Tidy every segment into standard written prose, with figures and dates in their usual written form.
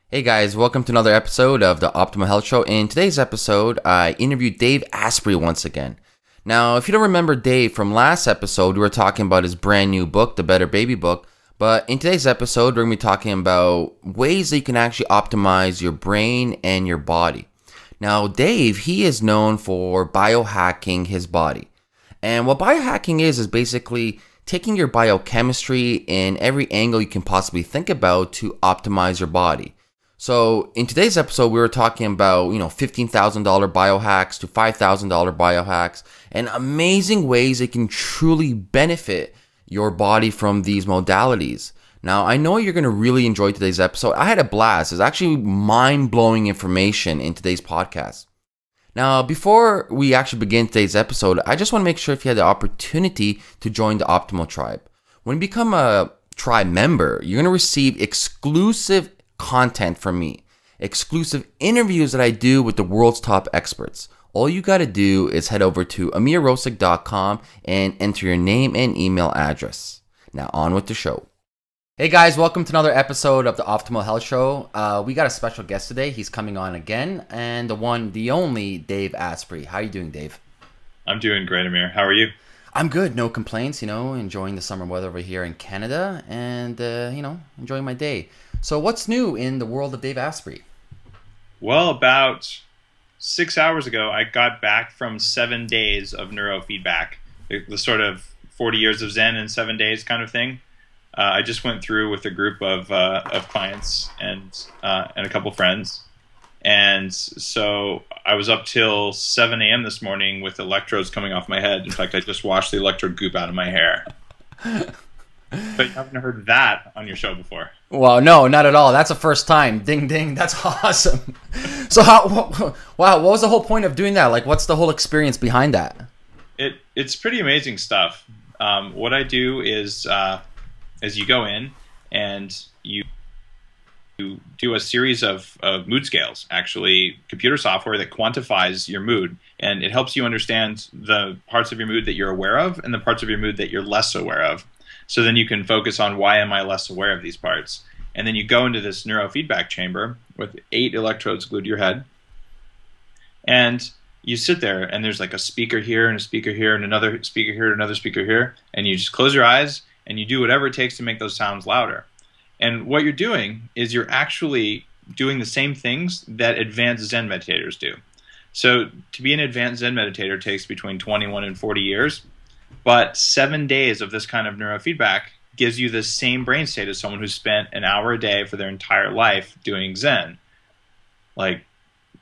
Hey guys, welcome to another episode of the Optimal Health Show. In today's episode, I interviewed Dave Asprey once again. Now, if you don't remember Dave from last episode, we were talking about his brand new book, The Better Baby Book. But in today's episode, we're going to be talking about ways that you can actually optimize your brain and your body. Now, Dave, he is known for biohacking his body. And what biohacking is basically taking your biochemistry in every angle you can possibly think about to optimize your body. So in today's episode, we were talking about, $15,000 biohacks to $5,000 biohacks and amazing ways it can truly benefit your body from these modalities. Now, I know you're going to really enjoy today's episode. I had a blast. There's actually mind-blowing information in today's podcast. Now, before we actually begin today's episode, I just want to make sure if you had the opportunity to join the Optimal Tribe. When you become a tribe member, you're going to receive exclusive content from me, exclusive interviews that I do with the world's top experts. All you got to do is head over to amirrosic.com and enter your name and email address. Now on with the show. Hey guys, welcome to another episode of the Optimal Health Show. We got a special guest today. He's coming on again, and the one, the only Dave Asprey. How are you doing, Dave? I'm doing great, Amir. How are you? I'm good, no complaints, enjoying the summer weather over here in Canada and, enjoying my day. So what's new in the world of Dave Asprey? Well, about 6 hours ago, I got back from 7 days of neurofeedback, the sort of 40 years of Zen in 7 days kind of thing. I just went through with a group of clients and a couple friends. And so I was up till 7 a.m. this morning with electrodes coming off my head. In fact, I just washed the electrode goop out of my hair. But you haven't heard that on your show before. Well, no, not at all. That's the first time. Ding, ding. That's awesome. So wow, what was the whole point of doing that? Like, what's the whole experience behind that? It's pretty amazing stuff. What I do is you go in and you do a series of mood scales, actually computer software that quantifies your mood. And it helps you understand the parts of your mood that you're aware of and the parts of your mood that you're less aware of. So then you can focus on why am I less aware of these parts. And then you go into this neurofeedback chamber with 8 electrodes glued to your head. And you sit there and there's like a speaker here and a speaker here and another speaker here and another speaker here. And you just close your eyes and you do whatever it takes to make those sounds louder. And what you're doing is you're actually doing the same things that advanced Zen meditators do. So to be an advanced Zen meditator takes between 21 and 40 years. But 7 days of this kind of neurofeedback gives you the same brain state as someone who spent an hour a day for their entire life doing Zen. Like,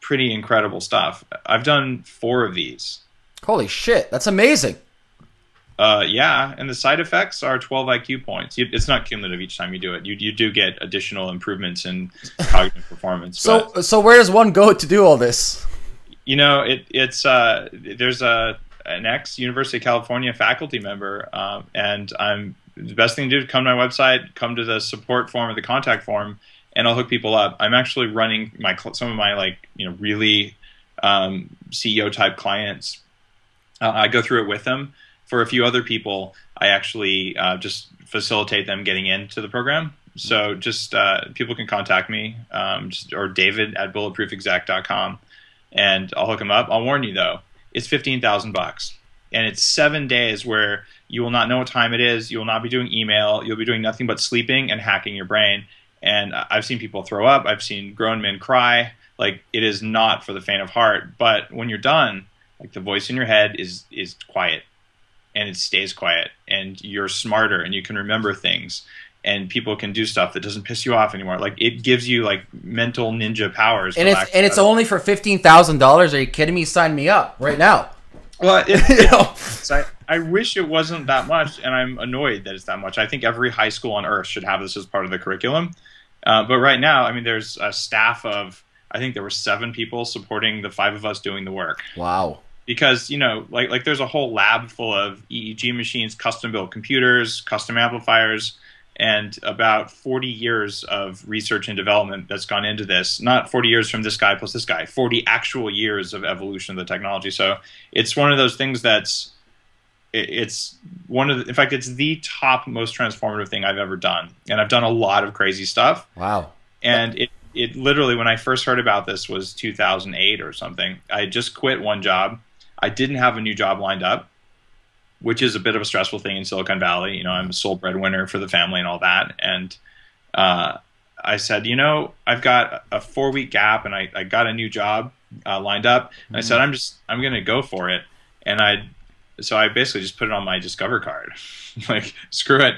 pretty incredible stuff. I've done 4 of these. Holy shit, that's amazing. Yeah, and the side effects are 12 IQ points. It's not cumulative each time you do it. You do get additional improvements in cognitive performance. So where does one go to do all this? There's an ex-University of California faculty member, and the best thing to do is come to my website, come to the support form or the contact form, and I'll hook people up. I'm actually running some of my really CEO type clients. I go through it with them. For a few other people, I actually just facilitate them getting into the program. So just people can contact me or David at bulletproofexec.com, and I'll hook them up. I'll warn you though. It's $15,000, and it's 7 days where you will not know what time it is. You will not be doing email. You'll be doing nothing but sleeping and hacking your brain. And I've seen people throw up. I've seen grown men cry. Like, it is not for the faint of heart. But when you're done, like, the voice in your head is quiet, and it stays quiet, and you're smarter, and you can remember things, and people can do stuff that doesn't piss you off anymore. Like, it gives you like mental ninja powers. And it's only for $15,000. Are you kidding me? Sign me up right now. Well, I wish it wasn't that much, and I'm annoyed that it's that much. I think every high school on earth should have this as part of the curriculum. But right now, I mean, there's a staff of, I think there were 7 people supporting the 5 of us doing the work. Wow. Because, like there's a whole lab full of EEG machines, custom built computers, custom amplifiers, and about 40 years of research and development that's gone into this. Not 40 years from this guy plus this guy, 40 actual years of evolution of the technology. So it's one of those things that's, it's one of the, in fact, it's the top most transformative thing I've ever done. And I've done a lot of crazy stuff. Wow. And it literally, when I first heard about this, was 2008 or something. I just quit one job. I didn't have a new job lined up, which is a bit of a stressful thing in Silicon Valley. You know, I'm a sole breadwinner for the family and all that. And I said, you know, I've got a 4-week gap, and I got a new job lined up. And I said, I'm going to go for it. And so I basically just put it on my Discover card. Like, screw it.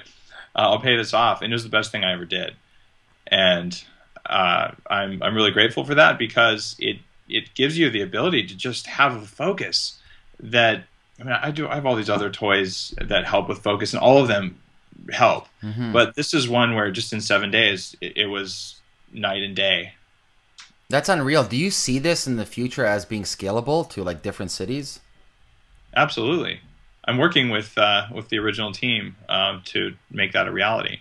I'll pay this off. And it was the best thing I ever did. And I'm really grateful for that, because it gives you the ability to just have a focus that, I mean, I have all these other toys that help with focus, and all of them help. But this is one where just in 7 days, it was night and day. That's unreal. Do you see this in the future as being scalable to like different cities? Absolutely. I'm working with the original team to make that a reality.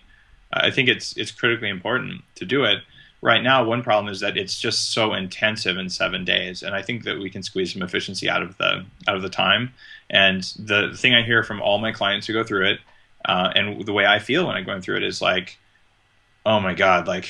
I think it's critically important to do it. Right now, one problem is that it's just so intensive in 7 days, and I think that we can squeeze some efficiency out of the time. And the thing I hear from all my clients who go through it, and the way I feel when I'm going through it, is like, oh my God, like,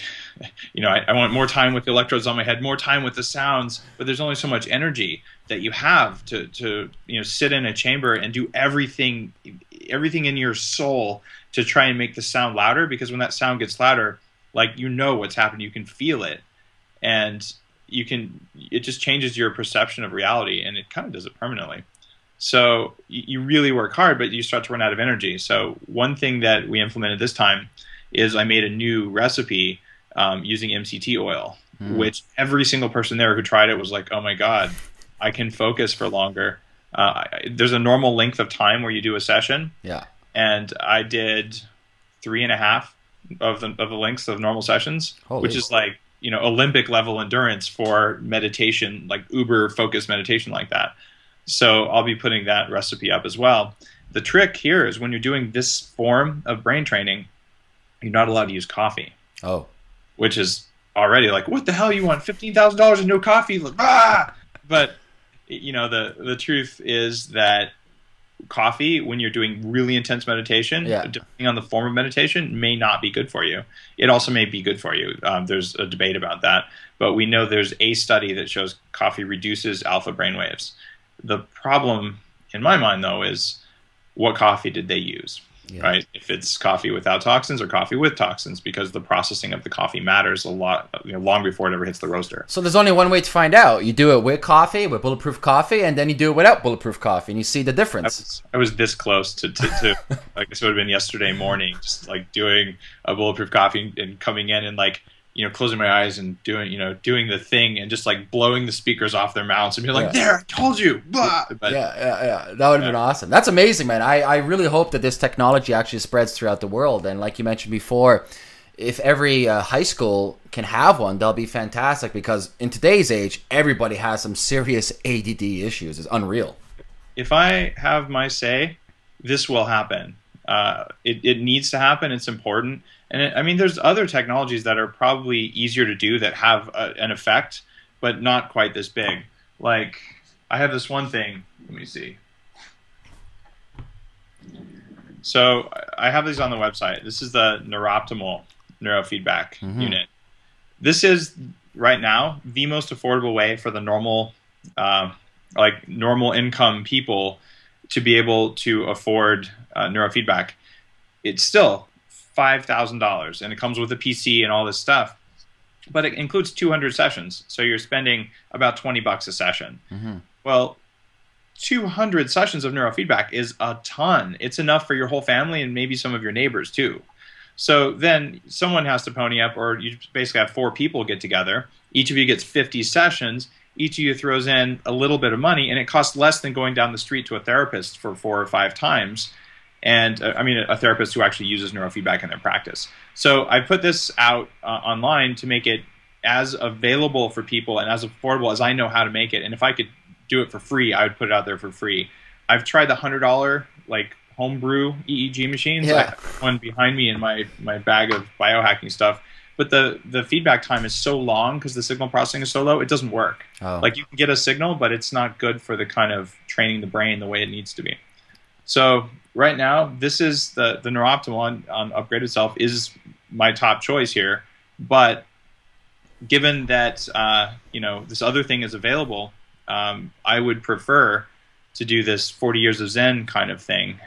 you know, I want more time with the electrodes on my head, more time with the sounds, but there's only so much energy that you have to you know, sit in a chamber and do everything in your soul to try and make the sound louder, because when that sound gets louder, like, you know what's happening, you can feel it, and it just changes your perception of reality, and it kind of does it permanently. So you really work hard, but you start to run out of energy. So one thing that we implemented this time is I made a new recipe using MCT oil, which every single person there who tried it was like, oh my God, I can focus for longer. There's a normal length of time where you do a session. Yeah. And I did 3.5 of the lengths of normal sessions, which is like, you know, Olympic level endurance for meditation, like uber focused meditation like that. So I'll be putting that recipe up as well. The trick here is when you're doing this form of brain training, you're not allowed to use coffee. Oh. Which is already like, what the hell? You want $15,000 and no coffee? Like, ah! But, you know, the truth is that coffee, when you're doing really intense meditation, depending on the form of meditation, may not be good for you. It also may be good for you. There's a debate about that. But we know there's a study that shows coffee reduces alpha brainwaves. The problem, in my mind, though, is what coffee did they use? Yeah. Right? If it's coffee without toxins or coffee with toxins, because the processing of the coffee matters a lot, you know, long before it ever hits the roaster. So there's only one way to find out. You do it with coffee, with bulletproof coffee, and then you do it without bulletproof coffee, and you see the difference. I was this close to like, this would have been yesterday morning, just like doing a bulletproof coffee and coming in and like, you know, closing my eyes and doing the thing and just like blowing the speakers off their mouths and be like, there, I told you. But, yeah. That would have been awesome. That's amazing, man. I really hope that this technology actually spreads throughout the world. And like you mentioned before, if every high school can have one, they'll be fantastic, because in today's age, everybody has some serious ADD issues. It's unreal. If I have my say, this will happen. It needs to happen. It's important. And I mean, there's other technologies that are probably easier to do that have an effect, but not quite this big. Like, I have this one thing. Let me see. So I have these on the website. This is the Neuroptimal Neurofeedback unit. This is, right now, the most affordable way for the normal income people to be able to afford neurofeedback. It's still $5,000, and it comes with a PC and all this stuff, but it includes 200 sessions. So you're spending about $20 a session. Well, 200 sessions of neurofeedback is a ton. It's enough for your whole family and maybe some of your neighbors too. So then someone has to pony up, or you basically have 4 people get together. Each of you gets 50 sessions. Each of you throws in a little bit of money, and it costs less than going down the street to a therapist for 4 or 5 times. And I mean, a therapist who actually uses neurofeedback in their practice. So I put this out online to make it as available for people and as affordable as I know how to make it. And if I could do it for free, I would put it out there for free. I've tried the $100 like homebrew EEG machines. I have one behind me in my bag of biohacking stuff. But the feedback time is so long because the signal processing is so low, it doesn't work. Like, you can get a signal, but it's not good for the kind of training the brain the way it needs to be. So right now, this is the Neuroptimal on Upgrade itself is my top choice here. But given that this other thing is available, I would prefer to do this 40 years of Zen kind of thing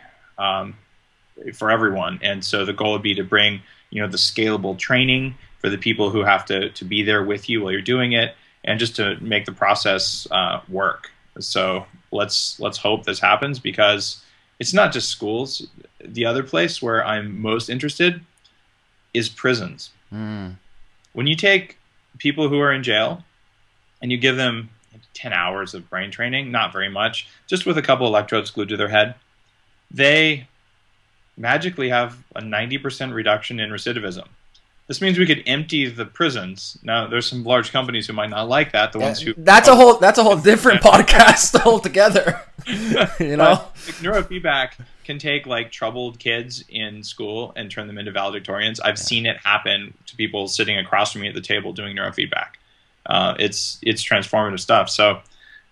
for everyone. And so the goal would be to bring the scalable training for the people who have to be there with you while you're doing it, and just to make the process work. So let's hope this happens, because it's not just schools. The other place where I'm most interested is prisons. When you take people who are in jail and you give them 10 hours of brain training, not very much, just with a couple electrodes glued to their head, they magically have a 90% reduction in recidivism. This means we could empty the prisons. Now, there's some large companies who might not like that. The ones who that's a whole different podcast altogether. Neurofeedback can take like troubled kids in school and turn them into valedictorians. I've seen it happen to people sitting across from me at the table doing neurofeedback. It's transformative stuff. So,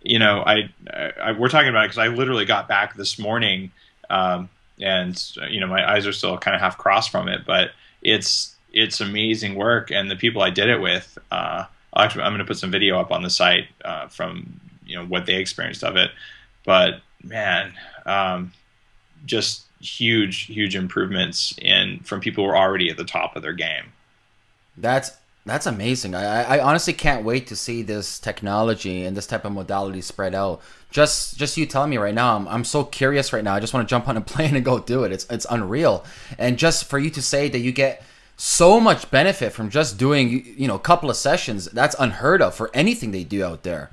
we're talking about it because I literally got back this morning, and my eyes are still kind of half crossed from it, but it's amazing work, and the people I did it with, I'm going to put some video up on the site from what they experienced of it. But man, just huge improvements from people who are already at the top of their game. That's amazing. I honestly can't wait to see this technology and this type of modality spread out. Just you telling me right now, I'm so curious right now. I just want to jump on a plane and go do it. It's unreal. And just for you to say that you get so much benefit from just doing a couple of sessions, that's unheard of for anything they do out there.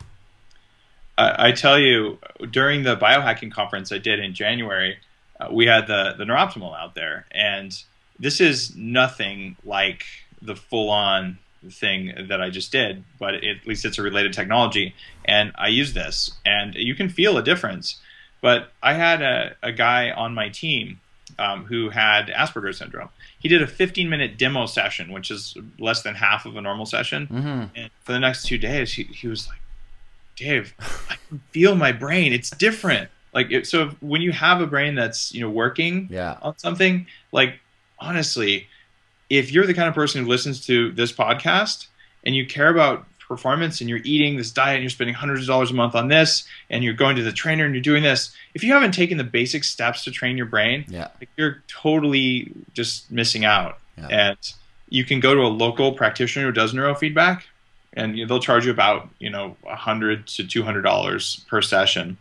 I tell you, during the biohacking conference I did in January, we had the Neuroptimal out there, and this is nothing like the full-on thing that I just did, but at least it's a related technology, and I use this, and you can feel a difference. But I had a guy on my team who had Asperger's syndrome. He did a 15-minute demo session, which is less than half of a normal session. And for the next 2 days, he was like, Dave, I can feel my brain. It's different. So when you have a brain that's working on something, like, honestly, if you're the kind of person who listens to this podcast and you care about performance and you're eating this diet and you're spending hundreds of dollars a month on this and you're going to the trainer and you're doing this, if you haven't taken the basic steps to train your brain, you're totally just missing out. And you can go to a local practitioner who does neurofeedback, and they'll charge you about $100 to $200 per session.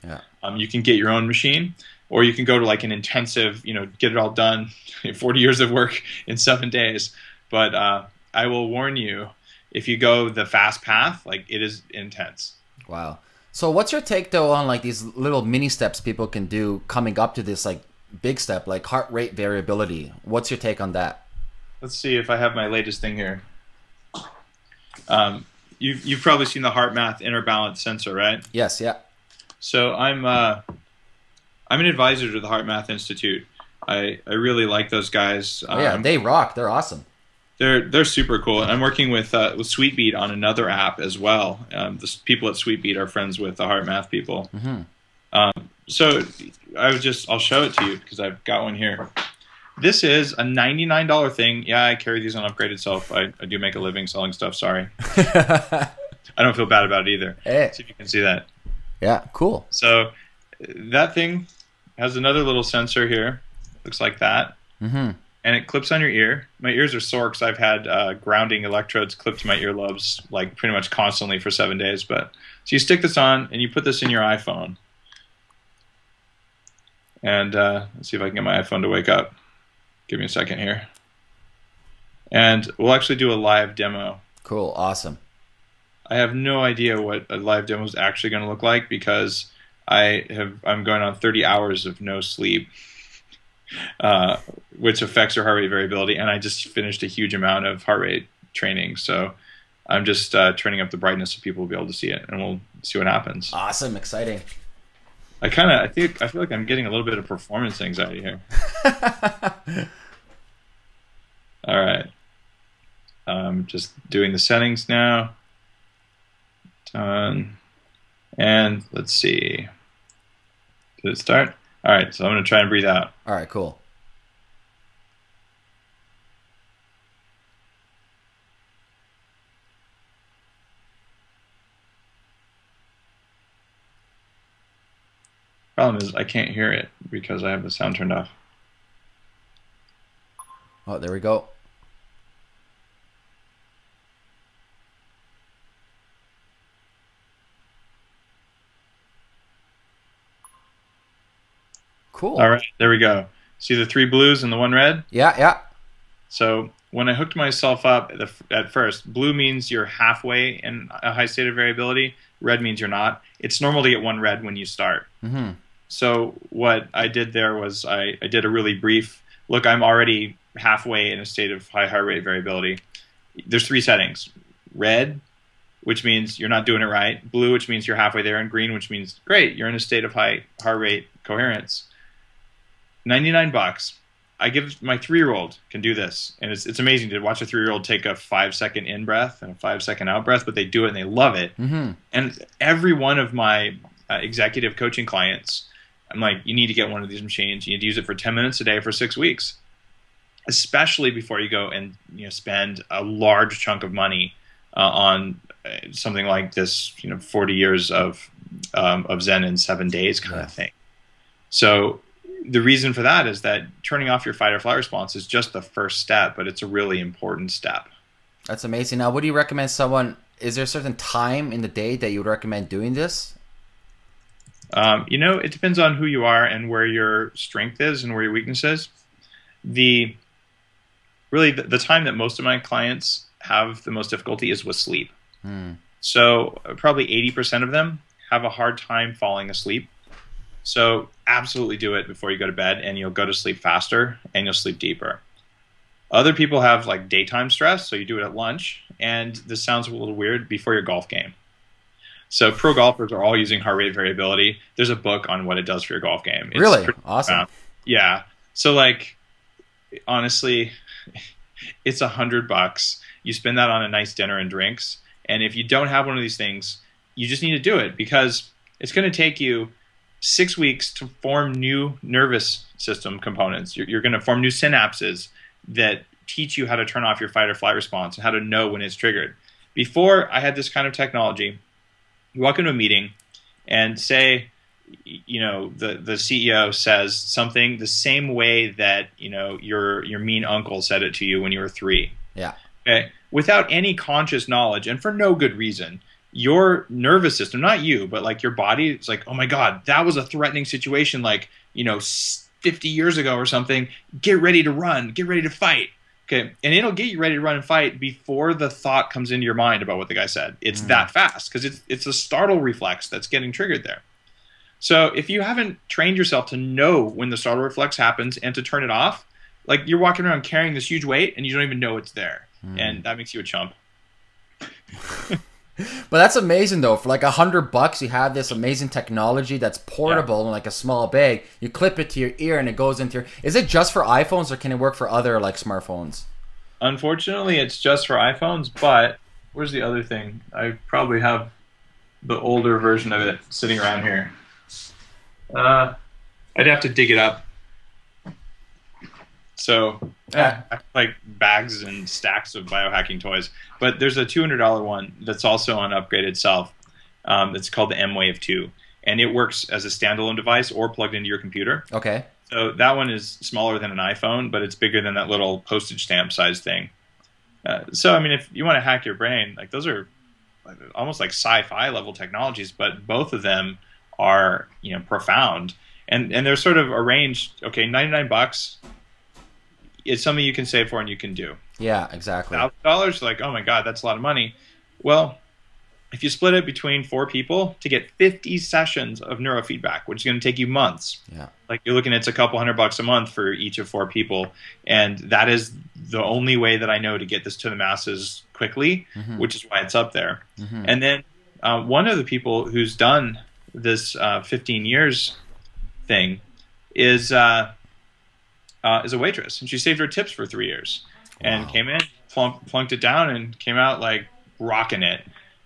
You can get your own machine, or you can go to like an intensive, get it all done, 40 years of work in 7 days. But I will warn you, if you go the fast path, like, it is intense. Wow. So what's your take though on like these little mini steps people can do coming up to this like big step, like heart rate variability? What's your take on that? Let's see if I have my latest thing here. You've probably seen the HeartMath inner balance sensor, right? Yes, yeah. So I'm an advisor to the HeartMath Institute. I really like those guys. Yeah, they rock. They're awesome. They're super cool. And I'm working with Sweetbeat on another app as well. The people at Sweetbeat are friends with the HeartMath people. So I'll show it to you because I've got one here. This is a $99 thing. Yeah, I carry these on upgraded self. I do make a living selling stuff. Sorry. I don't feel bad about it either. Hey. See if you can see that. Yeah, cool. So that thing has another little sensor here. Looks like that. And it clips on your ear. My ears are sore because I've had grounding electrodes clipped to my earlobes like pretty much constantly for 7 days. So you stick this on and you put this in your iPhone. And let's see if I can get my iPhone to wake up. Give me a second here. And we'll actually do a live demo. Cool. Awesome. I have no idea what a live demo is actually going to look like because I'm going on 30 hours of no sleep, which affects your heart rate variability. And I just finished a huge amount of heart rate training. So I'm just turning up the brightness so people will be able to see it, and we'll see what happens. Awesome. Exciting. I feel like I'm getting a little bit of performance anxiety here. All right. I'm just doing the settings now. Done. And let's see. Did it start? All right, so I'm going to try and breathe out. All right, cool. Problem is I can't hear it because I have the sound turned off. Oh, there we go. Cool. All right, there we go. See the 3 blues and the 1 red? Yeah, yeah. So when I hooked myself up at first, blue means you're halfway in a high state of variability. Red means you're not. It's normal to get 1 red when you start. Mm-hmm. So what I did there was I did a really brief, look, I'm already halfway in a state of high heart rate variability. There's 3 settings. Red, which means you're not doing it right. Blue, which means you're halfway there. And green, which means, great, you're in a state of high heart rate coherence. $99. I give my 3-year-old can do this, and it's amazing to watch a 3-year-old take a 5-second in breath and a 5-second out breath, but they do it and they love it. Mm-hmm. And every one of my executive coaching clients, I'm like, you need to get one of these machines. You need to use it for 10 minutes a day for 6 weeks, especially before you go and spend a large chunk of money on something like this. 40 years of Zen in 7 days kind of thing. So the reason for that is that turning off your fight or flight response is just the first step, but it's a really important step. That's amazing. Now, what do you recommend someone, is there a certain time in the day that you would recommend doing this? It depends on who you are and where your strength is and where your weakness is. The time that most of my clients have the most difficulty is with sleep. So probably 80% of them have a hard time falling asleep. So absolutely do it before you go to bed, and you'll go to sleep faster and you'll sleep deeper. Other people have like daytime stress, so you do it at lunch, and this sounds a little weird, before your golf game. So pro golfers are all using heart rate variability. There's a book on what it does for your golf game. It's really awesome. Profound. Yeah. So like, honestly, it's $100. You spend that on a nice dinner and drinks. And if you don't have one of these things, you just need to do it, because it's going to take you 6 weeks to form new nervous system components. You're going to form new synapses that teach you how to turn off your fight or flight response and how to know when it's triggered. Before I had this kind of technology, you walk into a meeting and say, the CEO says something the same way that, your mean uncle said it to you when you were 3. Yeah. Okay. Without any conscious knowledge and for no good reason, your nervous system, not you, but like your body, it's like, oh my God, that was a threatening situation, like, 50 years ago or something. Get ready to run, get ready to fight. Okay. And it'll get you ready to run and fight before the thought comes into your mind about what the guy said. It's that fast, because it's a startle reflex that's getting triggered there. So if you haven't trained yourself to know when the startle reflex happens and to turn it off, like, you're walking around carrying this huge weight and you don't even know it's there. And that makes you a chump. But that's amazing, though. For like $100, you have this amazing technology that's portable in like a small bag. You clip it to your ear and it goes into your... Is it just for iPhones, or can it work for other like smartphones? Unfortunately, it's just for iPhones, but where's the other thing? I probably have the older version of it sitting around here. I'd have to dig it up. So, I have like bags and stacks of biohacking toys. But there's a $200 one that's also on Upgrade itself. It's called the M-Wave 2. And it works as a standalone device or plugged into your computer. Okay. So that one is smaller than an iPhone, but it's bigger than that little postage stamp size thing. So, I mean, if you want to hack your brain, like, those are almost like sci-fi level technologies, but both of them are, profound. And they're sort of arranged, okay, $99. It's something you can save for and you can do. Yeah, exactly. $1,000, like, oh my God, that's a lot of money. Well, if you split it between 4 people to get 50 sessions of neurofeedback, which is going to take you months. Yeah. Like, you're looking at, it's a couple $100 a month for each of 4 people. And that is the only way that I know to get this to the masses quickly, which is why it's up there. And then one of the people who's done this 15 years thing is a waitress, and she saved her tips for 3 years, and came in, plunked it down, and came out like rocking it.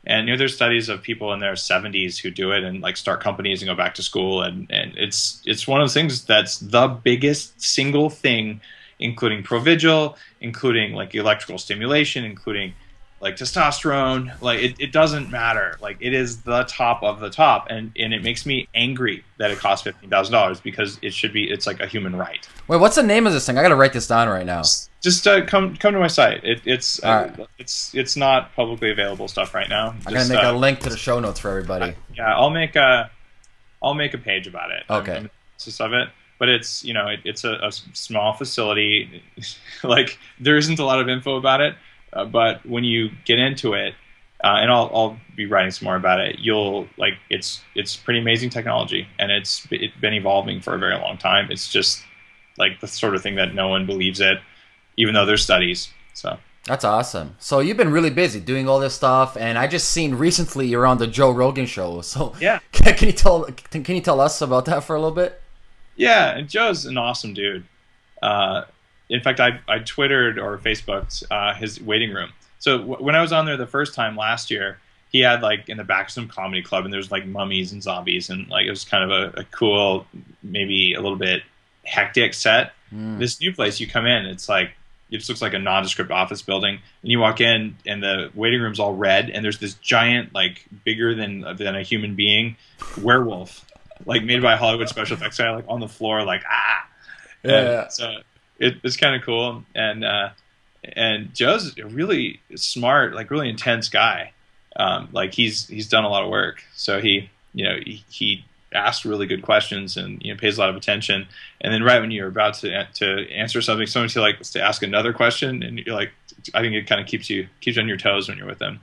And there's studies of people in their 70s who do it and like start companies and go back to school, and it's one of those things that's the biggest single thing, including Provigil, including like electrical stimulation, including like testosterone, like it doesn't matter. Like it is the top of the top, and it makes me angry that it costs $15,000 because it's like a human right. Wait, what's the name of this thing? I gotta write this down right now. Just come to my site. It's right. It's not publicly available stuff right now. I'm gonna make a link to the show notes for everybody. Yeah, I'll make a page about it. Okay. I'm of it. But it's it's a small facility. Like there isn't a lot of info about it, but when you get into it, and I'll be writing some more about it, you'll like it's pretty amazing technology, and it's been evolving for a very long time. It's just like the sort of thing that no one believes it, even though there's studies. So that's awesome. So you've been really busy doing all this stuff, and I just seen recently you're on the Joe Rogan Show. So yeah, can you tell us about that for a little bit? Yeah, and Joe's an awesome dude. In fact, I Twittered or Facebooked his waiting room. So when I was on there the first time last year, he had like in the back of some comedy club, and there's like mummies and zombies, and like it was kind of a cool, maybe a little bit hectic set. This new place you come in, it's like it just looks like a nondescript office building, and you walk in, and the waiting room's all red, and there's this giant, like bigger than a human being werewolf, like made by a Hollywood special effects guy, like on the floor, like Yeah. So it's kind of cool, and Joe's a really smart, like really intense guy. Like he's done a lot of work, so he asks really good questions and pays a lot of attention. And then right when you're about to answer something, someone likes to ask another question, and you're like, I think it kind of keeps you on your toes when you're with him.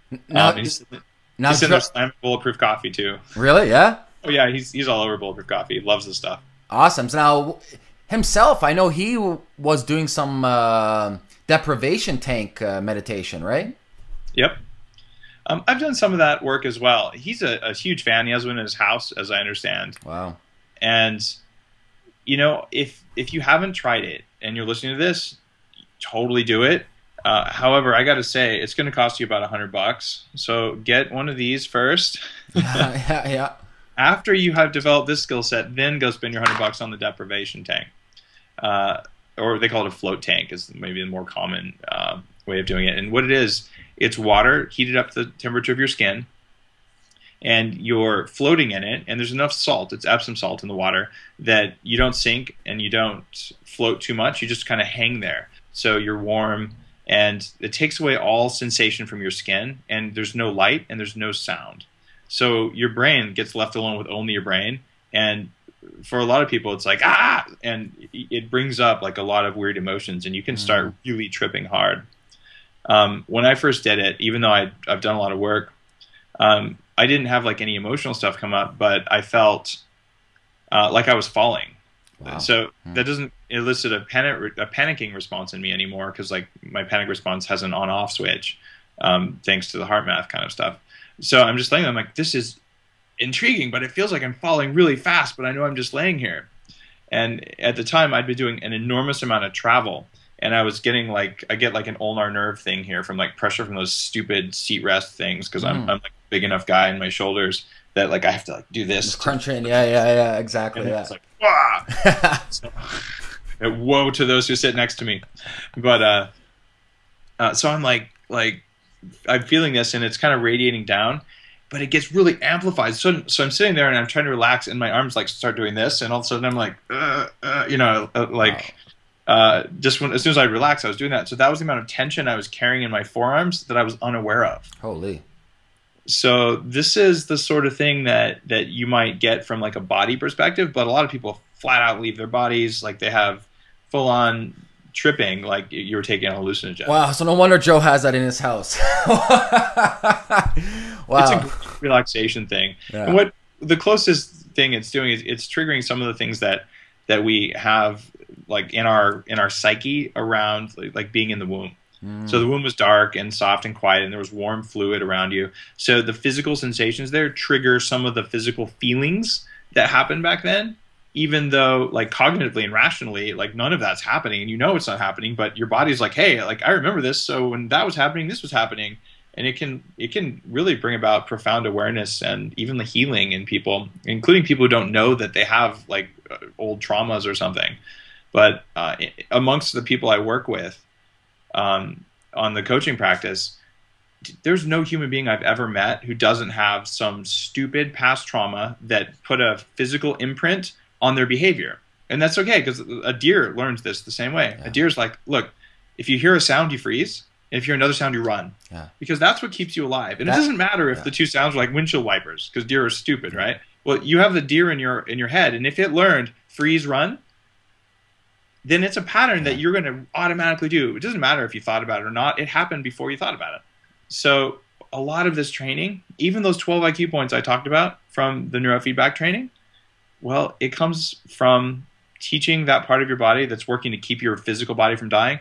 He's in there slamming bulletproof coffee too. Really? Yeah. Oh yeah, he's all over bulletproof coffee. He loves this stuff. Awesome. So now himself, I know he was doing some deprivation tank meditation, right? Yep. I've done some of that work as well. He's a huge fan. He has one in his house, as I understand. Wow. And if you haven't tried it and you're listening to this, totally do it. However, I got to say, it's going to cost you about $100. So get one of these first. Yeah. After you have developed this skill set, then go spend your $100 on the deprivation tank. Or they call it a float tank, is maybe the more common way of doing it. And what it is, it's water heated up to the temperature of your skin, and you're floating in it, and there's enough salt, it's Epsom salt in the water, that you don't sink and you don't float too much. You just kind of hang there. So you're warm, and it takes away all sensation from your skin, and there's no light and there's no sound. So your brain gets left alone with only your brain, and for a lot of people it's like, and it brings up like a lot of weird emotions, and you can start really tripping hard. When I first did it, even though I've done a lot of work, I didn't have like any emotional stuff come up, but I felt like I was falling. Wow. So that doesn't elicit a panicking response in me anymore, because like my panic response has an on-off switch, thanks to the heart math kind of stuff. So I'm just laying there, I'm like, this is intriguing, but it feels like I'm falling really fast, but I know I'm just laying here. And at the time, I'd been doing an enormous amount of travel, and I was getting like, I get like an ulnar nerve thing here from like pressure from those stupid seat rest things, because I'm like a big enough guy in my shoulders that like I have to like do this. Just crunch in, yeah, exactly. And it's like, wah! So, woe to those who sit next to me. But so I'm like I'm feeling this, and it's kind of radiating down, but it gets really amplified. So I'm sitting there, and I'm trying to relax, and my arms like start doing this, and all of a sudden I'm like, just as soon as I relaxed, I was doing that. So that was the amount of tension I was carrying in my forearms that I was unaware of. Holy. So this is the sort of thing that you might get from like a body perspective, but a lot of people flat out leave their bodies, like they have full on tripping, like you were taking a hallucinogen. Wow, so no wonder Joe has that in his house. Wow. It's a great relaxation thing. Yeah. And what the closest thing it's doing is it's triggering some of the things that we have like in our psyche around like being in the womb. So the womb was dark and soft and quiet, and there was warm fluid around you. So the physical sensations there trigger some of the physical feelings that happened back then, even though like cognitively and rationally, like none of that's happening, and you know it's not happening, but your body's like, hey, like I remember this, so when that was happening, this was happening. And it can really bring about profound awareness and even the healing in people, including people who don't know that they have like old traumas or something. But amongst the people I work with on the coaching practice, there's no human being I've ever met who doesn't have some stupid past trauma that put a physical imprint on their behavior. And that's okay, because a deer learns this the same way. Yeah. A deer's like, look, if you hear a sound, you freeze. And if you hear another sound, you run. Yeah. Because that's what keeps you alive. And it doesn't matter if the two sounds are like windshield wipers, because deer are stupid, right? Well, you have the deer in your head, and if it learned freeze, run, then it's a pattern that you're going to automatically do. It doesn't matter if you thought about it or not. It happened before you thought about it. So a lot of this training, even those 12 IQ points I talked about from the neurofeedback training, well, it comes from teaching that part of your body that's working to keep your physical body from dying,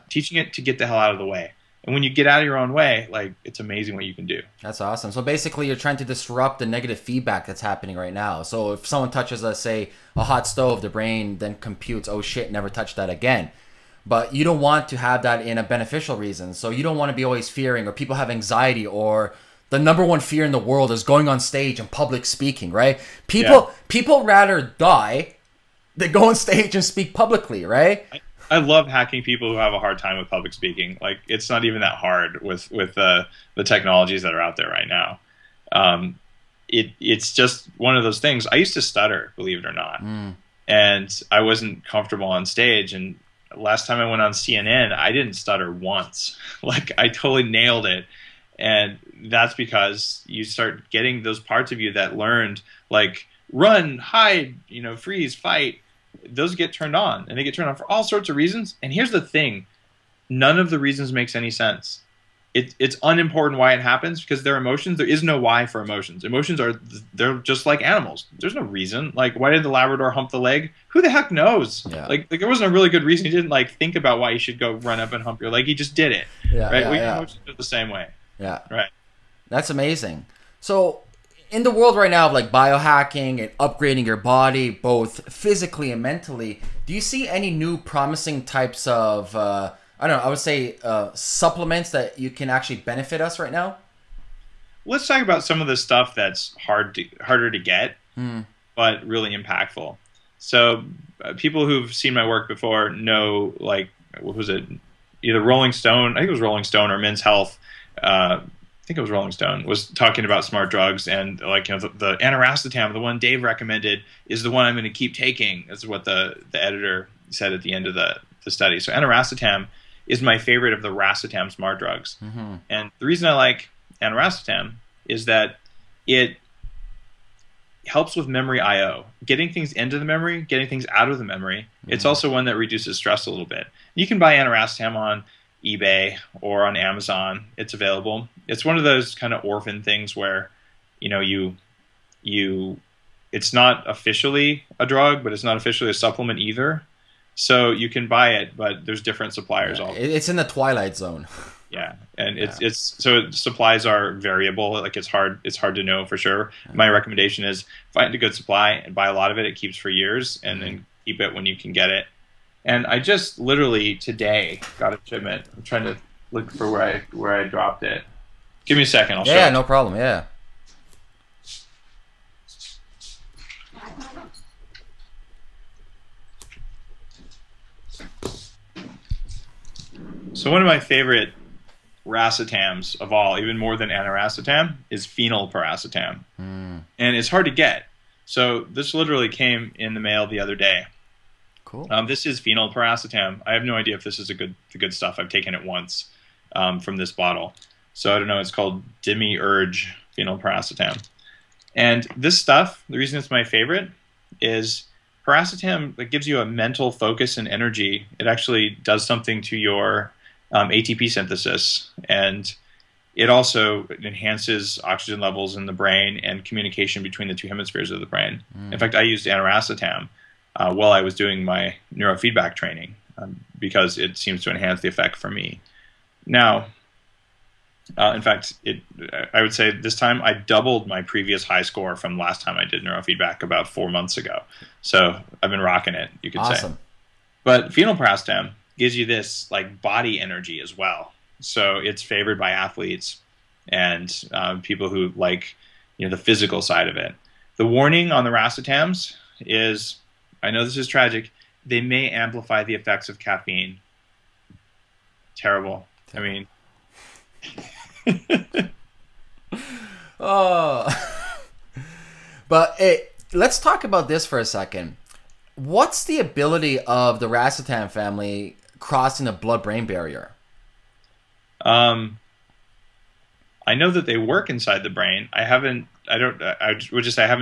teaching it to get the hell out of the way. And when you get out of your own way, like, it's amazing what you can do. That's awesome. So basically you're trying to disrupt the negative feedback that's happening right now. So if someone touches, let's say, a hot stove, the brain then computes, oh shit, never touch that again. But you don't want to have that in a beneficial reason. So you don't want to be always fearing, or people have anxiety, or the #1 fear in the world is going on stage and public speaking, right? People rather die than go on stage and speak publicly, right? I love hacking people who have a hard time with public speaking. Like, it's not even that hard with the technologies that are out there right now. It's just one of those things. I used to stutter, believe it or not. And I wasn't comfortable on stage. And last time I went on CNN, I didn't stutter once. Like, I totally nailed it. And that's because you start getting those parts of you that learned, like, run, hide, freeze, fight. Those get turned on, and they get turned on for all sorts of reasons. And here's the thing. None of the reasons makes any sense. It's unimportant why it happens, because they're emotions. There is no why for emotions. Emotions they're just like animals. There's no reason. Like, why did the Labrador hump the leg? Who the heck knows? Yeah. Like there wasn't a really good reason. He didn't like think about why you should go run up and hump your leg. He just did it. Right? Emotions are the same way. Yeah. Right. That's amazing. So in the world right now of like biohacking and upgrading your body, both physically and mentally, do you see any new promising types of, I don't know, I would say supplements that you can actually benefit us right now? Let's talk about some of the stuff that's harder to get, but really impactful. So people who've seen my work before know, like, what was it? Either Rolling Stone, I think it was Rolling Stone, or Men's Health, I think it was Rolling Stone, was talking about smart drugs, and like, the aniracetam, the one Dave recommended, is the one I'm going to keep taking. That's what the editor said at the end of the study. So aniracetam is my favorite of the racetam smart drugs. And the reason I like aniracetam is that it helps with memory I/O, getting things into the memory, getting things out of the memory. It's also one that reduces stress a little bit. You can buy aniracetam on eBay or on Amazon. It's available. It's one of those kind of orphan things where, it's not officially a drug, but it's not officially a supplement either. So you can buy it, but there's different suppliers. It's in the twilight zone. Yeah, and so supplies are variable. Like, it's hard to know for sure. My recommendation is find a good supply and buy a lot of it. It keeps for years, and then keep it when you can get it. And I just literally today got a shipment. I'm trying to look for where I dropped it. Give me a second. I'll show Yeah, it. no problem. Yeah. So one of my favorite racetams of all, even more than aniracetam, is phenylpiracetam. And it's hard to get. So this literally came in the mail the other day. Cool. This is phenylpiracetam. I have no idea if this is the good stuff. I've taken it once from this bottle. So I don't know. It's called Demi-Urge phenylpiracetam. And this stuff, the reason it's my favorite is piracetam, it gives you a mental focus and energy. It actually does something to your ATP synthesis. And it also enhances oxygen levels in the brain and communication between the two hemispheres of the brain. In fact, I used aniracetam while I was doing my neurofeedback training because it seems to enhance the effect for me. Now, in fact, I would say this time I doubled my previous high score from last time I did neurofeedback about 4 months ago. So I've been rocking it, you could say. But phenylpiracetam gives you this like body energy as well. So it's favored by athletes and people who like the physical side of it. The warning on the racetams is, I know this is tragic, they may amplify the effects of caffeine. Terrible. I mean, Oh. But let's talk about this for a second. What's the ability of the racetam family crossing the blood-brain barrier? I know that they work inside the brain. I haven't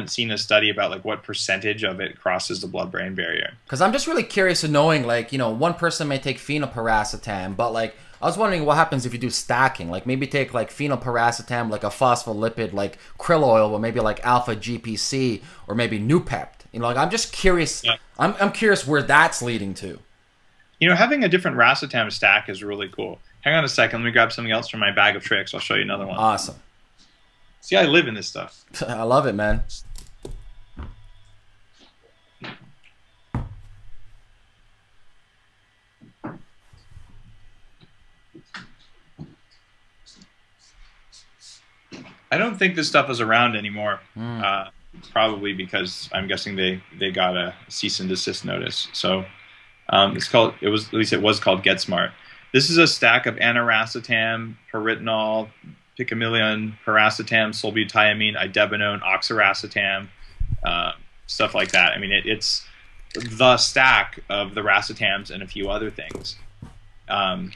seen a study about like what percentage of it crosses the blood-brain barrier. Because I'm just really curious in knowing, like, you know, one person may take phenylpiracetam, but like, I was wondering what happens if you do stacking. Like maybe take like phenylpiracetam, like a phospholipid, like krill oil, or maybe like alpha GPC, or maybe Noopept. You know, like I'm just curious. Yeah. I'm curious where that's leading to. You know, having a different racetam stack is really cool. Hang on a second. Let me grab something else from my bag of tricks. I'll show you another one. Awesome. See, I live in this stuff. I love it, man. I don't think this stuff is around anymore. Probably because I'm guessing they got a cease and desist notice. So it was called Get Smart. This is a stack of aniracetam, pyritinol, picamillion, paracetam, sulbutamine, idebenone, oxiracetam, stuff like that. I mean, it's the stack of the racetams and a few other things. And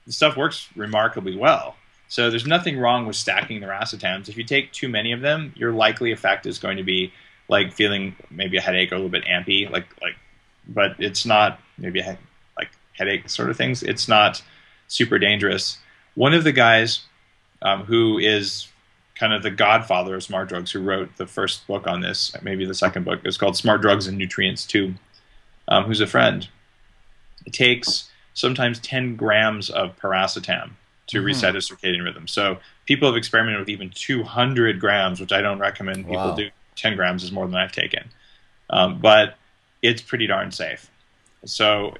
the stuff works remarkably well. So there's nothing wrong with stacking the racetams. If you take too many of them, your likely effect is going to be like feeling maybe a headache or a little bit ampy, but it's not maybe like headache sort of things. It's not super dangerous. One of the guys who is kind of the godfather of smart drugs, who wrote the first book on this, maybe the second book, is called Smart Drugs and Nutrients 2, who's a friend. It takes sometimes 10 grams of paracetam to reset a circadian rhythm. So people have experimented with even 200 grams, which I don't recommend people do. 10 grams is more than I've taken. But it's pretty darn safe. So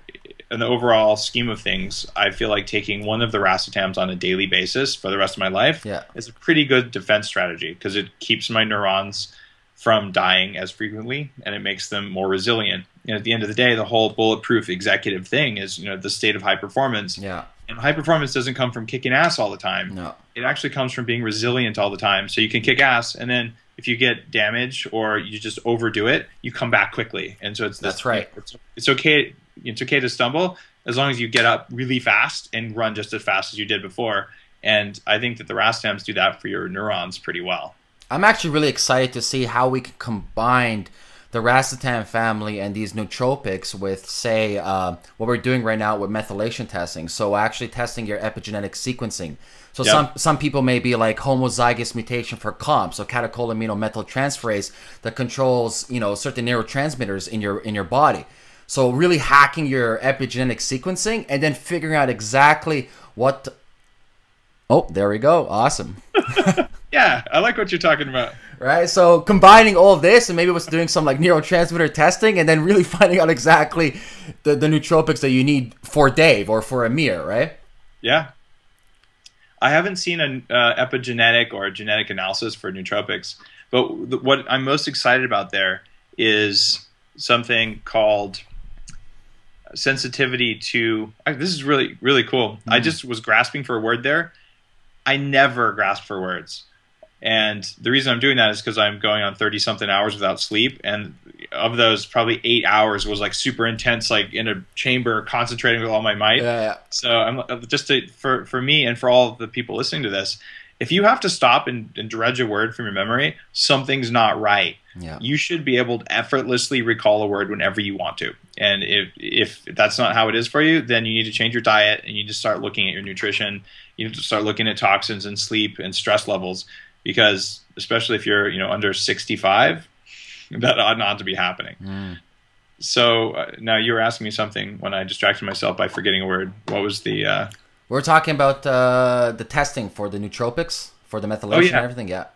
in the overall scheme of things, I feel like taking one of the racetams on a daily basis for the rest of my life is a pretty good defense strategy, because it keeps my neurons from dying as frequently, and it makes them more resilient. And at the end of the day, the whole bulletproof executive thing is, you know, the state of high performance. Yeah. And high performance doesn't come from kicking ass all the time. No. It actually comes from being resilient all the time. So you can kick ass, and then if you get damage or you just overdo it, you come back quickly. And so that's right. It's okay. It's okay to stumble as long as you get up really fast and run just as fast as you did before. And I think that the racetams do that for your neurons pretty well. I'm actually really excited to see how we can combine the racetam family and these nootropics with, say, what we're doing right now with methylation testing. So actually testing your epigenetic sequencing. So some people may be like homozygous mutation for COMT, so catecholaminomethyltransferase, that controls, you know, certain neurotransmitters in your body. So really hacking your epigenetic sequencing and then figuring out exactly what. Oh, there we go. Awesome. Yeah, I like what you're talking about. Right, so combining all of this and maybe was doing some like neurotransmitter testing and then really finding out exactly the nootropics that you need for Dave or for Amir, right? Yeah. I haven't seen an epigenetic or a genetic analysis for nootropics, but what I'm most excited about there is something called sensitivity to. This is really, really cool. I just was grasping for a word there. I never grasp for words. And the reason I'm doing that is because I'm going on 30-something hours without sleep. And of those, probably 8 hours was like super intense, like in a chamber, concentrating with all my might. Yeah. So I'm just for me and for all the people listening to this, if you have to stop and dredge a word from your memory, something's not right. Yeah. You should be able to effortlessly recall a word whenever you want to. And if that's not how it is for you, then you need to change your diet and you need to start looking at your nutrition. You need to start looking at toxins and sleep and stress levels. Because especially if you're, you know, under 65, that ought not to be happening. So now you were asking me something when I distracted myself by forgetting a word. What was the? We're talking about the testing for the nootropics, for the methylation and everything. Yeah.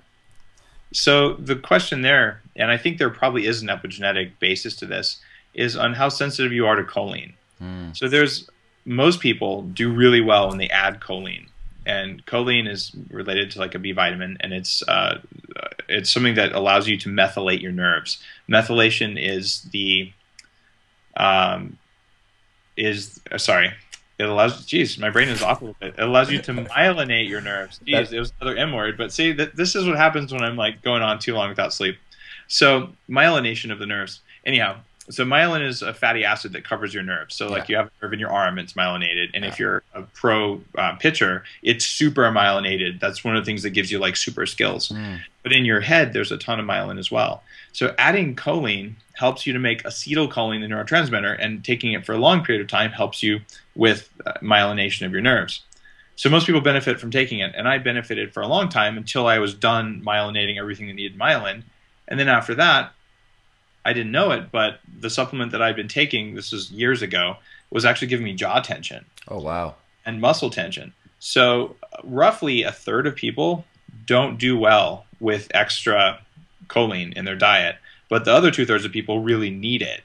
So the question there, and I think there probably is an epigenetic basis to this, is on how sensitive you are to choline. So most people do really well when they add choline. And choline is related to like a B vitamin, and it's something that allows you to methylate your nerves. Methylation is It allows, geez, my brain is off a little bit. It allows you to myelinate your nerves. Geez, it was another M word, but see, this is what happens when I'm like going on too long without sleep. So myelination of the nerves. Anyhow, so myelin is a fatty acid that covers your nerves. So like you have a nerve in your arm, it's myelinated. And if you're a pro pitcher, it's super myelinated. That's one of the things that gives you like super skills. But in your head, there's a ton of myelin as well. So adding choline helps you to make acetylcholine, the neurotransmitter, and taking it for a long period of time helps you with myelination of your nerves. So most people benefit from taking it, and I benefited for a long time until I was done myelinating everything that needed myelin. And then after that, I didn't know it, but the supplement that I'd been taking, this was years ago, was actually giving me jaw tension. Oh, wow. And muscle tension. So roughly a third of people don't do well with extra choline in their diet, but the other 2/3 of people really need it.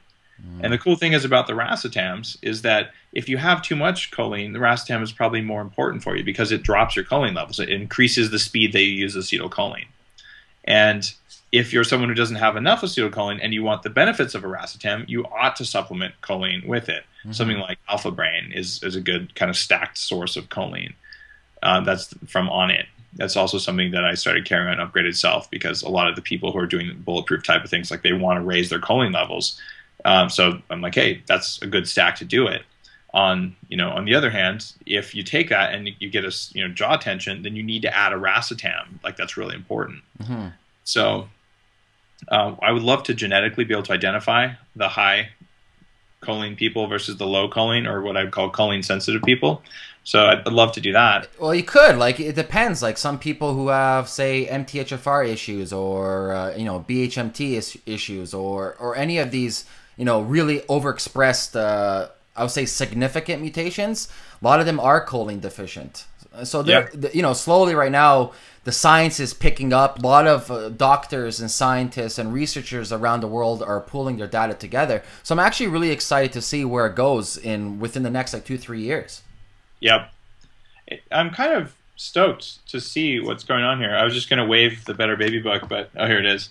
And the cool thing is about the racetams is that if you have too much choline, the racetam is probably more important for you because it drops your choline levels. It increases the speed that you use acetylcholine. And if you're someone who doesn't have enough acetylcholine and you want the benefits of a racetam, you ought to supplement choline with it. Something like Alpha Brain is a good kind of stacked source of choline. That's from On It. That's also something that I started carrying on Upgraded Self because a lot of the people who are doing bulletproof type of things, like they want to raise their choline levels. So I'm like, hey, that's a good stack to do it. On the other hand, if you take that and you get a jaw tension, then you need to add a racetam. Like that's really important. So I would love to genetically be able to identify the high choline people versus the low choline, or what I'd call choline sensitive people. So I'd love to do that. Well, you could. Like, it depends. Like some people who have, say, MTHFR issues or BHMT issues or any of these, really overexpressed, I would say significant mutations. A lot of them are choline deficient. So they're, slowly right now, the science is picking up. A lot of doctors and scientists and researchers around the world are pulling their data together. So I'm actually really excited to see where it goes within the next like 2-3 years. Yep. I'm kind of stoked to see what's going on here. I was just going to wave the Better Baby book, but oh, here it is.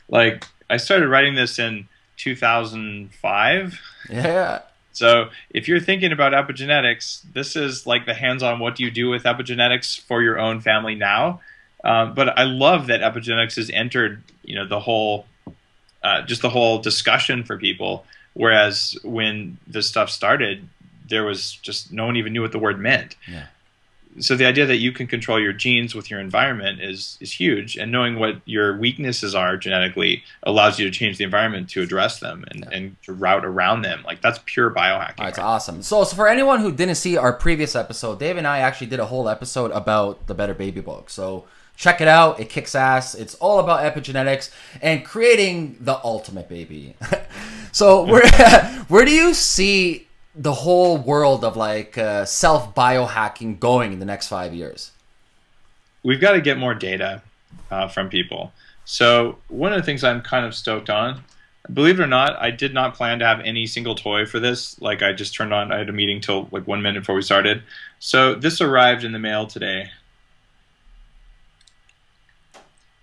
Like, I started writing this in 2005. Yeah. So if you're thinking about epigenetics, this is like the hands-on what do you do with epigenetics for your own family now. But I love that epigenetics has entered, the whole discussion for people. Whereas when this stuff started, there was just no one even knew what the word meant. Yeah. So the idea that you can control your genes with your environment is huge, and knowing what your weaknesses are genetically allows you to change the environment to address them and to route around them. Like that's pure biohacking. That's awesome. So for anyone who didn't see our previous episode, Dave and I actually did a whole episode about the Better Baby book. So check it out. It kicks ass. It's all about epigenetics and creating the ultimate baby. So where do you see the whole world of like self-biohacking going in the next 5 years? We've got to get more data from people. So one of the things I'm kind of stoked on, believe it or not, I did not plan to have any single toy for this. Like I just turned on, I had a meeting till like 1 minute before we started. So this arrived in the mail today.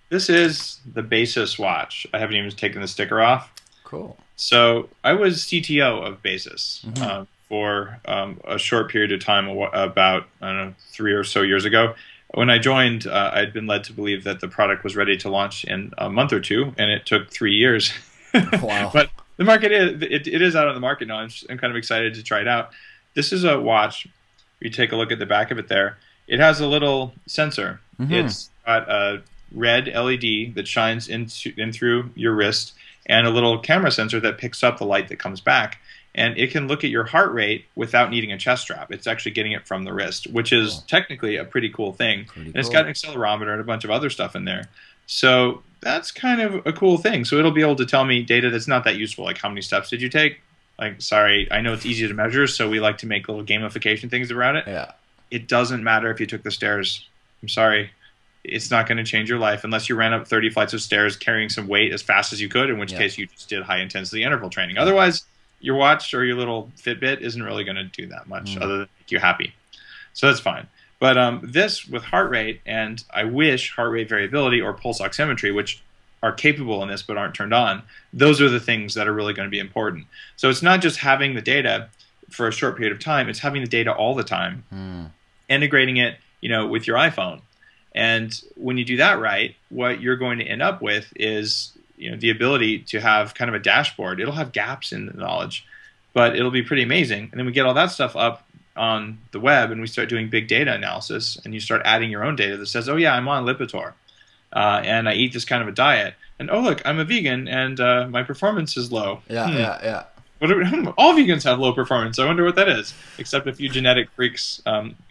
This is the Basis watch. I haven't even taken the sticker off. Cool. So I was CTO of Basis for a short period of time, about, I don't know, 3 or so years ago. When I joined, I'd been led to believe that the product was ready to launch in a month or two, and it took 3 years. Wow. But the market it is out on the market now. I'm kind of excited to try it out. This is a watch. You take a look at the back of it there. It has a little sensor. It's got a red LED that shines in through your wrist, and a little camera sensor that picks up the light that comes back. And it can look at your heart rate without needing a chest strap. It's actually getting it from the wrist, which is technically a pretty cool thing. And it's got an accelerometer and a bunch of other stuff in there. So that's kind of a cool thing. So it'll be able to tell me data that's not that useful, like how many steps did you take? Like, sorry, I know it's easy to measure, so we like to make little gamification things around it. Yeah. It doesn't matter if you took the stairs. I'm sorry. It's not going to change your life unless you ran up 30 flights of stairs carrying some weight as fast as you could, in which case you just did high-intensity interval training. Otherwise, your watch or your little Fitbit isn't really going to do that much other than make you happy. So that's fine. But this with heart rate, and I wish heart rate variability or pulse oximetry, which are capable in this but aren't turned on, those are the things that are really going to be important. So it's not just having the data. for a short period of time. It's having the data all the time, integrating it, with your iPhone. And when you do that right, what you're going to end up with is, the ability to have kind of a dashboard. It'll have gaps in the knowledge, but it'll be pretty amazing. And then we get all that stuff up on the web, and we start doing big data analysis, and you start adding your own data that says, oh yeah, I'm on Lipitor, and I eat this kind of a diet, and oh look, I'm a vegan, and my performance is low. Yeah. All vegans have low performance. I wonder what that is, except a few genetic freaks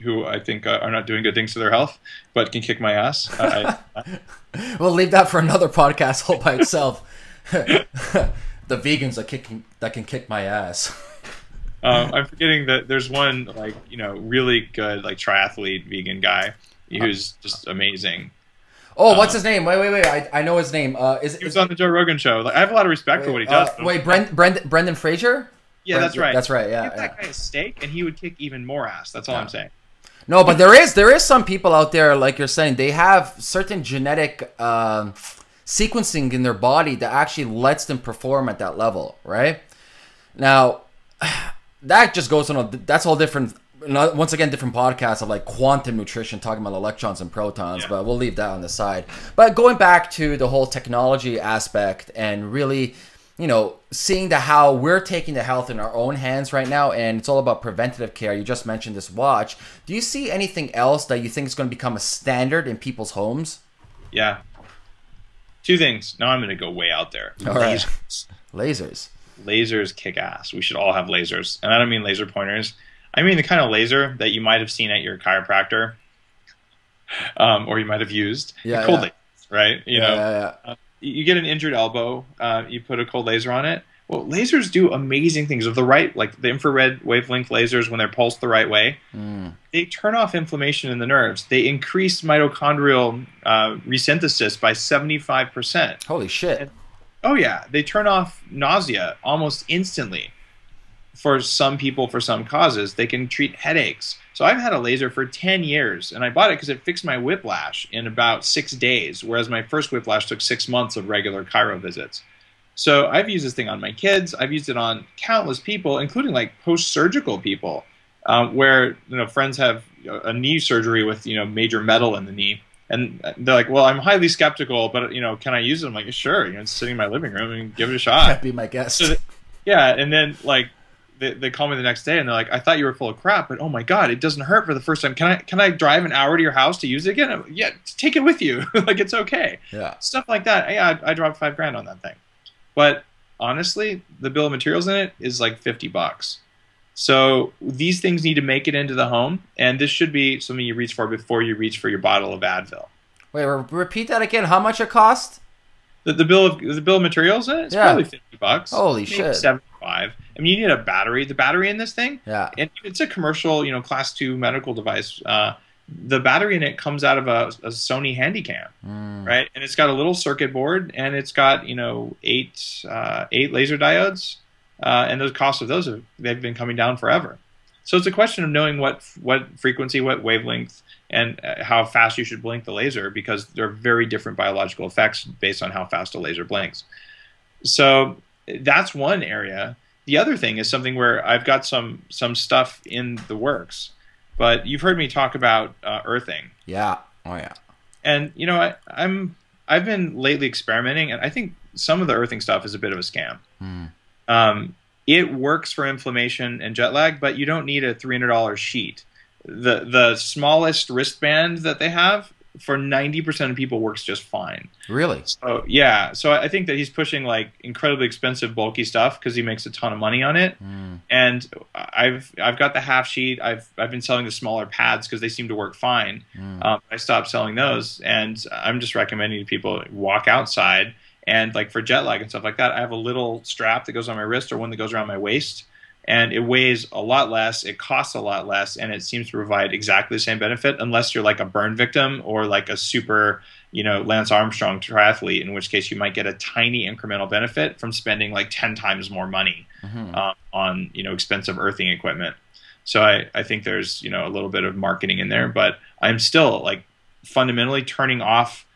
who I think are not doing good things to their health, but can kick my ass. We'll leave that for another podcast all by itself. The vegans that can kick my ass. I'm forgetting that there's one really good triathlete vegan guy who's just amazing. Oh, what's his name? Wait. I know his name. He was on the Joe Rogan Show. I have a lot of respect for what he does. Brendan Fraser? Yeah, that's right. That's right. Yeah. Give that guy a steak, and he would kick even more ass. That's all I'm saying. No, but there is some people out there, like you're saying, they have certain genetic sequencing in their body that actually lets them perform at that level, right? Now, that just goes on. That's all different. Once again, different podcasts of like quantum nutrition, talking about electrons and protons, but we'll leave that on the side. But going back to the whole technology aspect and really, seeing how we're taking the health in our own hands right now, and it's all about preventative care. You just mentioned this watch. Do you see anything else that you think is going to become a standard in people's homes? Yeah. Two things. Now I'm going to go way out there. All right. Lasers. Lasers kick ass. We should all have lasers. And I don't mean laser pointers. I mean the kind of laser that you might have seen at your chiropractor, or you might have used. Cold lasers, right? You get an injured elbow, you put a cold laser on it. Well, lasers do amazing things with the right, like the infrared wavelength lasers, when they're pulsed the right way. They turn off inflammation in the nerves. They increase mitochondrial resynthesis by 75%. Holy shit. Oh yeah, they turn off nausea almost instantly. For some people, for some causes, they can treat headaches. So I've had a laser for 10 years, and I bought it because it fixed my whiplash in about 6 days, whereas my first whiplash took 6 months of regular chiro visits. So I've used this thing on my kids. I've used it on countless people, including like post-surgical people, where friends have a knee surgery with major metal in the knee, and they're like, "Well, I'm highly skeptical, but can I use it?" I'm like, "Sure, it's sitting in my living room, and give it a shot." Be my guest. So and then they call me the next day and they're like, "I thought you were full of crap, but oh my god, it doesn't hurt for the first time. Can I drive an hour to your house to use it again?" Like, yeah, take it with you. Like, it's okay. Yeah. Stuff like that. Yeah, I dropped $5,000 on that thing. But honestly, the bill of materials in it is like $50. So these things need to make it into the home, and this should be something you reach for before you reach for your bottle of Advil. Wait, repeat that again. How much it cost? The bill of materials in it is probably $50. Holy maybe shit. 75. I mean, you need a battery. The battery in this thing, and it's a commercial, class 2 medical device. The battery in it comes out of a Sony Handycam, right? And it's got a little circuit board, and it's got 8 laser diodes, and the cost of those they've been coming down forever. So it's a question of knowing what frequency, what wavelength, and how fast you should blink the laser, because there are very different biological effects based on how fast a laser blinks. So that's one area. The other thing is something where I've got some stuff in the works, but you've heard me talk about earthing. Yeah. Oh yeah. And I've been lately experimenting, and I think some of the earthing stuff is a bit of a scam. It works for inflammation and jet lag, but you don't need a $300 sheet. The smallest wristband that they have for 90% of people works just fine. Really? So yeah. So I think that he's pushing like incredibly expensive, bulky stuff because he makes a ton of money on it. And I've got the half sheet. I've been selling the smaller pads because they seem to work fine. I stopped selling those, and I'm just recommending to people walk outside. And like for jet lag and stuff like that, I have a little strap that goes on my wrist or one that goes around my waist. And it weighs a lot less, it costs a lot less, and it seems to provide exactly the same benefit, unless you're like a burn victim or like a super, Lance Armstrong triathlete, in which case you might get a tiny incremental benefit from spending like 10 times more money on, expensive earthing equipment. So I think there's, a little bit of marketing in there, but I'm still like fundamentally turning off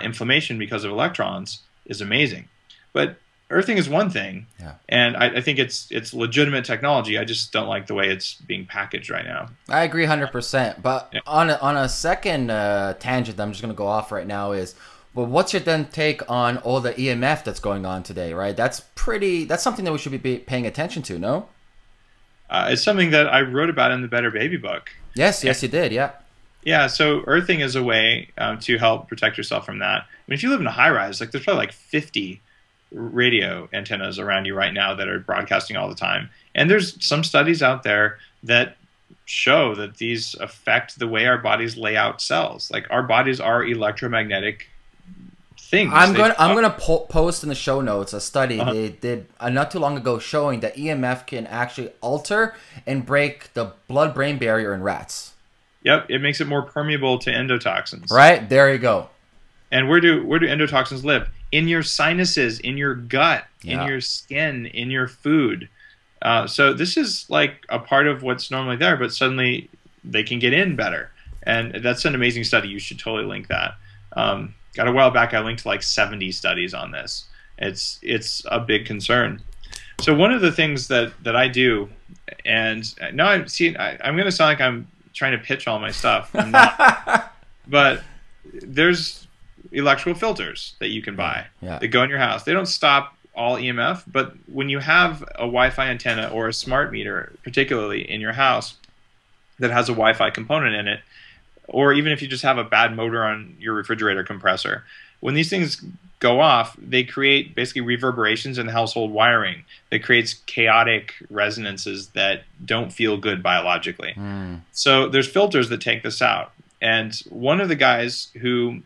inflammation because of electrons is amazing. But earthing is one thing, Yeah. and I think it's legitimate technology. I just don't like the way it's being packaged right now. I agree 100%. But Yeah. on a second tangent that I'm just going to go off right now is, well, what's your then take on all the EMF that's going on today, right? That's something that we should be paying attention to, no? It's something that I wrote about in the Better Baby book. Yes, you did, yeah. Yeah, so earthing is a way to help protect yourself from that. I mean, if you live in a high rise, like there's probably like 50 radio antennas around you right now that are broadcasting all the time. And there's some studies out there that show that these affect the way our bodies lay out cells. Like our bodies are electromagnetic things. I'm gonna post in the show notes a study they did not too long ago showing that EMF can actually alter and break the blood-brain barrier in rats. Yep, it makes it more permeable to endotoxins. Right, there you go. And where do endotoxins live? In your sinuses, in your gut, Yeah. in your skin, in your food. So this is like a part of what's normally there, but suddenly they can get in better. And that's an amazing study. You should totally link that. Got a while back, I linked like 70 studies on this. It's a big concern. So one of the things that I do, and now I'm going to sound like I'm trying to pitch all my stuff. I'm not. But there's electrical filters that you can buy that go in your house. They don't stop all EMF, but when you have a Wi-Fi antenna or a smart meter, particularly in your house, that has a Wi-Fi component in it, or even if you just have a bad motor on your refrigerator compressor, when these things go off, they create basically reverberations in the household wiring that creates chaotic resonances that don't feel good biologically. So there's filters that take this out. And one of the guys who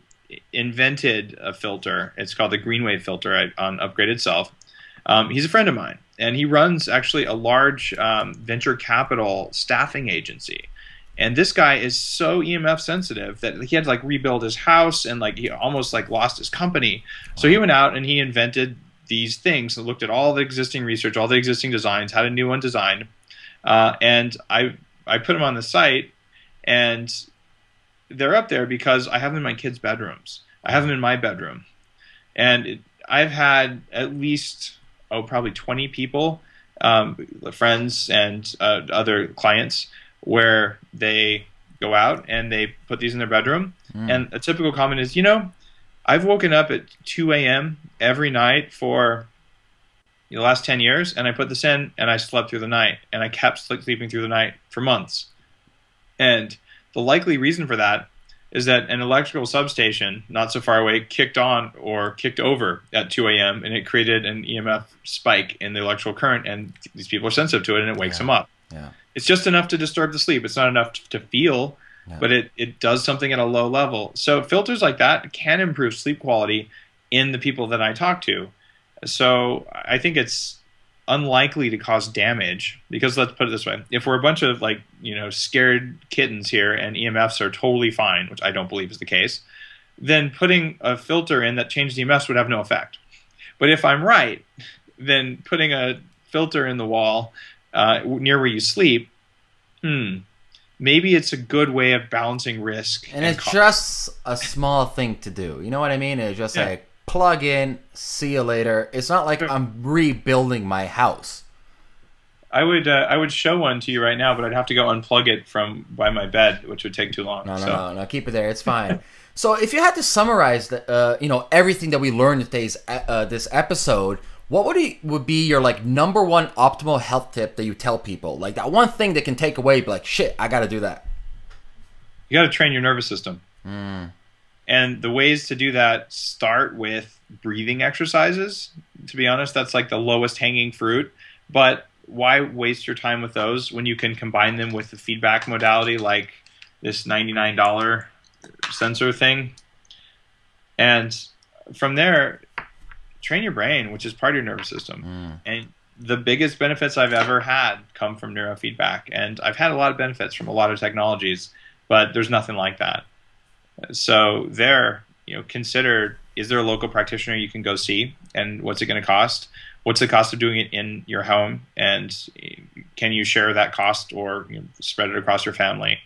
invented a filter, it's called the Greenwave filter on Upgraded Self, he's a friend of mine. And he runs actually a large venture capital staffing agency. And this guy is so EMF sensitive that he had to like rebuild his house, and like he almost like lost his company. So he went out and he invented these things and looked at all the existing research, all the existing designs, had a new one designed. And I put them on the site, and they're up there because I have them in my kids' bedrooms. I have them in my bedroom. And I've had at least, probably 20 people, friends and other clients, where they go out and they put these in their bedroom. And a typical comment is, I've woken up at 2 a.m. every night for the last 10 years, and I put this in, and I slept through the night, and I kept sleeping through the night for months. And the likely reason for that is that an electrical substation not so far away kicked on or kicked over at 2 a.m. and it created an EMF spike in the electrical current, and these people are sensitive to it, and it wakes them up. It's just enough to disturb the sleep. It's not enough to feel, but it does something at a low level. So filters like that can improve sleep quality in the people that I talk to. So I think it's unlikely to cause damage, because let's put it this way. If we're a bunch of scared kittens here and EMFs are totally fine, which I don't believe is the case, then putting a filter in that changed EMFs would have no effect. But if I'm right, then putting a filter in the wall near where you sleep, maybe it's a good way of balancing risk. And it's just a small thing to do. You know what I mean? It's just like plug in, see you later. It's not like I'm rebuilding my house. I would show one to you right now, but I'd have to go unplug it from by my bed, which would take too long. No, keep it there. It's fine. So if you had to summarize everything that we learned in today's this episode, what would be your number one optimal health tip that you tell people? Like that one thing they can take away, be like, shit, I got to do that. You got to train your nervous system. And the ways to do that start with breathing exercises. To be honest, that's like the lowest hanging fruit. But why waste your time with those when you can combine them with the feedback modality, like this $99 sensor thing? And from there, train your brain, which is part of your nervous system. And the biggest benefits I've ever had come from neurofeedback. And I've had a lot of benefits from a lot of technologies, but there's nothing like that. So consider, is there a local practitioner you can go see, and what's it going to cost? What's the cost of doing it in your home, and can you share that cost or spread it across your family?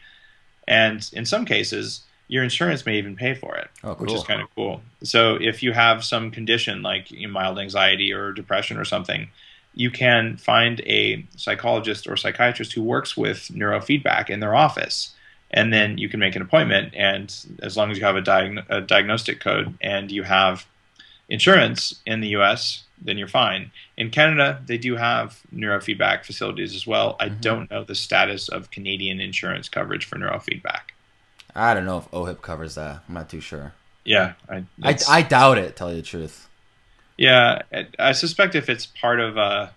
And in some cases, your insurance may even pay for it, Oh, cool. which is kind of cool. So if you have some condition like mild anxiety or depression or something, you can find a psychologist or psychiatrist who works with neurofeedback in their office. And then you can make an appointment, and as long as you have a diagnostic code and you have insurance in the US, then you're fine. In Canada, they do have neurofeedback facilities as well. I don't know the status of Canadian insurance coverage for neurofeedback. I don't know if OHIP covers that. I'm not too sure. Yeah. I doubt it, tell you the truth. Yeah. I suspect if it's part of a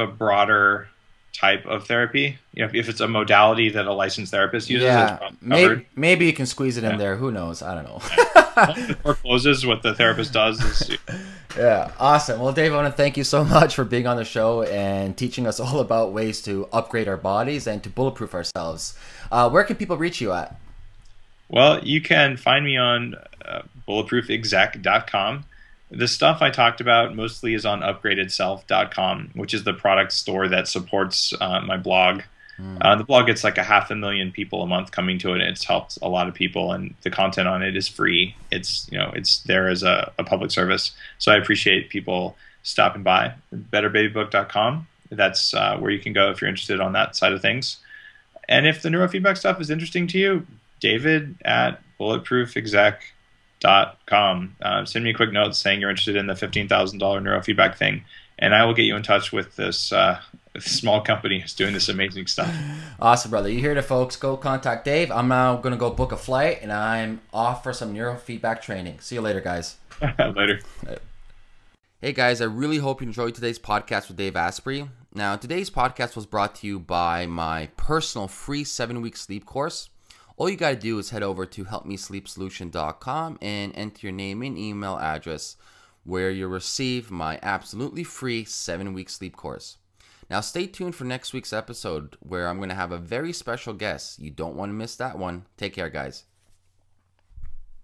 broader type of therapy, if it's a modality that a licensed therapist uses, yeah, maybe you can squeeze it in there. Who knows? I don't know. The door closes, what the therapist does is... Yeah, awesome. Well, Dave, I want to thank you so much for being on the show and teaching us all about ways to upgrade our bodies and to bulletproof ourselves. Where can people reach you at? Well, you can find me on bulletproofexec.com. The stuff I talked about mostly is on upgradedself.com, which is the product store that supports my blog. The blog gets like 500,000 people a month coming to it, and it's helped a lot of people, and the content on it is free. It's there as a public service. So I appreciate people stopping by. Betterbabybook.com. That's where you can go if you're interested on that side of things. And if the neurofeedback stuff is interesting to you, David at bulletproofexec.com. Send me a quick note saying you're interested in the $15,000 neurofeedback thing, and I will get you in touch with this small company who's doing this amazing stuff. Awesome, brother. You heard it, folks. Go contact Dave. I'm now going to go book a flight, and I'm off for some neurofeedback training. See you later, guys. Later. Hey, guys. I really hope you enjoyed today's podcast with Dave Asprey. Now, today's podcast was brought to you by my personal free 7-week sleep course. All you got to do is head over to helpmesleepsolution.com and enter your name and email address, where you'll receive my absolutely free 7-week sleep course. Now, stay tuned for next week's episode, where I'm going to have a very special guest. You don't want to miss that one. Take care, guys.